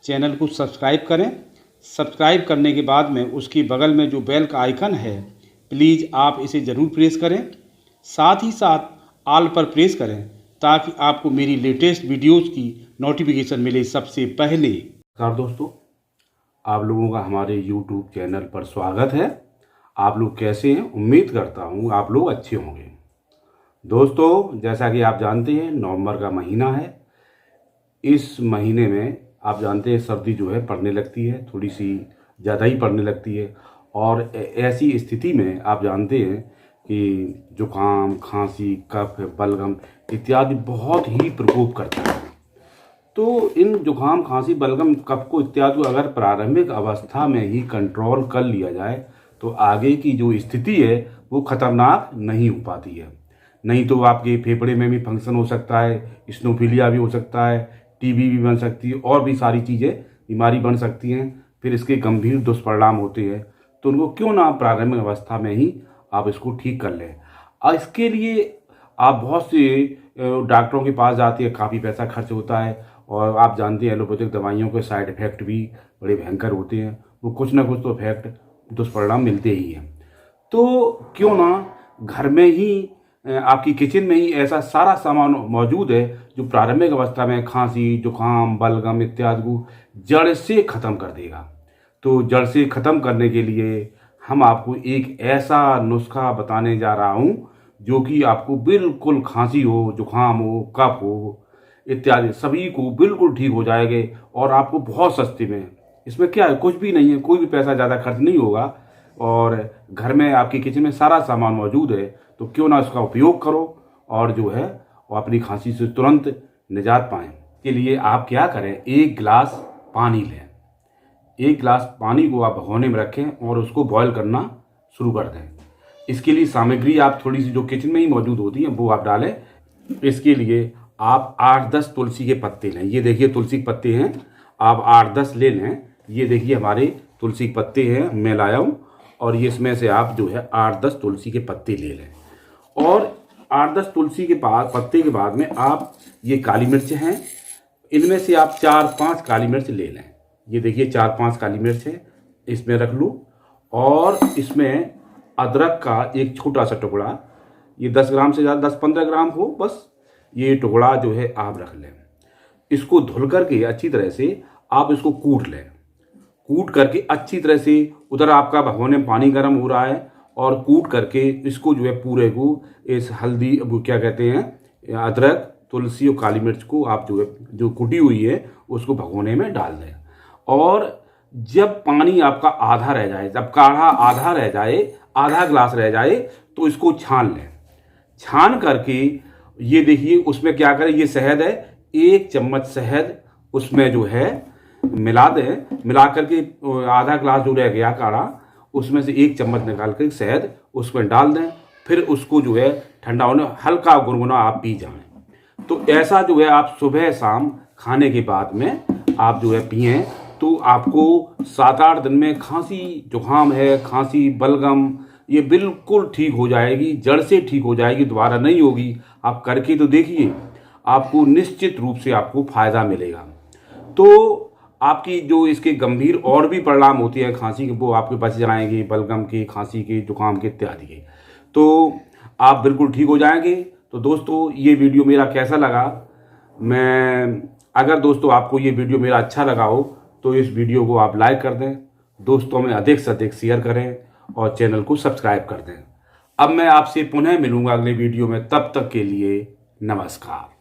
Channel को subscribe करें। Subscribe करने के बाद में उसके बगल में जो बेल का आइकन है, प्लीज़ आप इसे ज़रूर प्रेस करें। साथ ही साथ ऑल पर प्रेस करें ताकि आपको मेरी लेटेस्ट वीडियोज़ की नोटिफिकेशन मिले सबसे पहले। नमस्कार दोस्तों, आप लोगों का हमारे YouTube चैनल पर स्वागत है। आप लोग कैसे हैं? उम्मीद करता हूँ आप लोग अच्छे होंगे। दोस्तों, जैसा कि आप जानते हैं, नवंबर का महीना है। इस महीने में आप जानते हैं सर्दी जो है पड़ने लगती है, थोड़ी सी ज़्यादा ही पड़ने लगती है। और ऐसी स्थिति में आप जानते हैं कि जुकाम, खांसी, कफ, बलगम इत्यादि बहुत ही प्रकोप करता है। तो इन जुकाम, खांसी, बलगम, कफ को इत्यादि को अगर प्रारंभिक अवस्था में ही कंट्रोल कर लिया जाए तो आगे की जो स्थिति है वो खतरनाक नहीं हो पाती है। नहीं तो आपके फेफड़े में भी फंक्शन हो सकता है, स्नोफिलिया भी हो सकता है, टीबी भी बन सकती है और भी सारी चीज़ें बीमारी बन सकती हैं। फिर इसके गंभीर दुष्परिणाम होते हैं। तो उनको क्यों ना प्रारंभिक अवस्था में ही आप इसको ठीक कर लें। और इसके लिए आप बहुत से डॉक्टरों के पास जाते हैं, काफ़ी पैसा खर्च होता है। और आप जानते हैं एलोपैथिक दवाइयों के साइड इफ़ेक्ट भी बड़े भयंकर होते हैं। वो कुछ ना कुछ तो इफेक्ट, दुष्परिणाम मिलते ही हैं। तो क्यों ना घर में ही आपकी किचन में ही ऐसा सारा सामान मौजूद है जो प्रारंभिक अवस्था में खांसी, जुकाम, बलगम इत्यादि को जड़ से ख़त्म कर देगा। तो जड़ से ख़त्म करने के लिए हम आपको एक ऐसा नुस्खा बताने जा रहा हूँ जो कि आपको बिल्कुल खांसी हो, जुकाम हो, कफ हो इत्यादि सभी को बिल्कुल ठीक हो जाएंगे और आपको बहुत सस्ते में। इसमें क्या है, कुछ भी नहीं है, कोई भी पैसा ज़्यादा खर्च नहीं होगा और घर में आपकी किचन में सारा सामान मौजूद है। तो क्यों ना उसका उपयोग करो और जो है वो अपनी खांसी से तुरंत निजात पाएँ। के लिए आप क्या करें, एक गिलास पानी लें। एक गिलास पानी को आप भगोने में रखें और उसको बॉयल करना शुरू कर दें। इसके लिए सामग्री आप थोड़ी सी जो किचन में ही मौजूद होती है वो आप डालें। इसके लिए आप 8-10 तुलसी के पत्ते लें। ये देखिए तुलसी के पत्ते हैं, आप 8-10 ले लें। ये देखिए हमारे तुलसी के पत्ते हैं, मैं लाया हूँ। और ये इसमें से आप जो है 8-10 तुलसी के पत्ते ले लें। और 8-10 तुलसी के पत्ते के बाद में आप ये काली मिर्च हैं, इनमें से आप 4-5 काली मिर्च ले लें। ये देखिए 4-5 काली मिर्च है, इसमें रख लो। और इसमें अदरक का एक छोटा सा टुकड़ा, ये 10 ग्राम से ज़्यादा, 10-15 ग्राम हो बस, ये टुकड़ा जो है आप रख लें। इसको धुल करके अच्छी तरह से आप इसको कूट लें। कूट करके अच्छी तरह से, उधर आपका भगोने में पानी गर्म हो रहा है और कूट करके इसको जो है पूरे को इस हल्दी, वो क्या कहते हैं, अदरक, तुलसी और काली मिर्च को आप जो है जो कुटी हुई है उसको भगोने में डाल दें। और जब पानी आपका आधा रह जाए, जब काढ़ा आधा रह जाए, आधा गिलास रह जाए, तो इसको छान लें। छान करके ये देखिए उसमें क्या करें, ये शहद है, 1 चम्मच शहद उसमें जो है मिला दें। मिला करके आधा गिलास जो रह गया काढ़ा, उसमें से 1 चम्मच निकाल कर शहद उसमें डाल दें। फिर उसको जो है ठंडा होने, हल्का गुनगुना आप पी जाएं। तो ऐसा जो है आप सुबह शाम खाने के बाद में आप जो है पिएं तो आपको 7-8 दिन में खांसी, जुकाम है, खांसी, बलगम ये बिल्कुल ठीक हो जाएगी, जड़ से ठीक हो जाएगी, दोबारा नहीं होगी। आप करके तो देखिए, आपको निश्चित रूप से आपको फ़ायदा मिलेगा। तो आपकी जो इसके गंभीर और भी परिणाम होते हैं खांसी के, वो आपके बच जाएंगे, बलगम के, खांसी के, जुकाम के इत्यादि के। तो आप बिल्कुल ठीक हो जाएंगे। तो दोस्तों, ये वीडियो मेरा कैसा लगा, अगर दोस्तों आपको ये वीडियो मेरा अच्छा लगा हो तो इस वीडियो को आप लाइक कर दें, दोस्तों में अधिक से अधिक शेयर करें और चैनल को सब्सक्राइब कर दें। अब मैं आपसे पुनः मिलूंगा अगले वीडियो में, तब तक के लिए नमस्कार।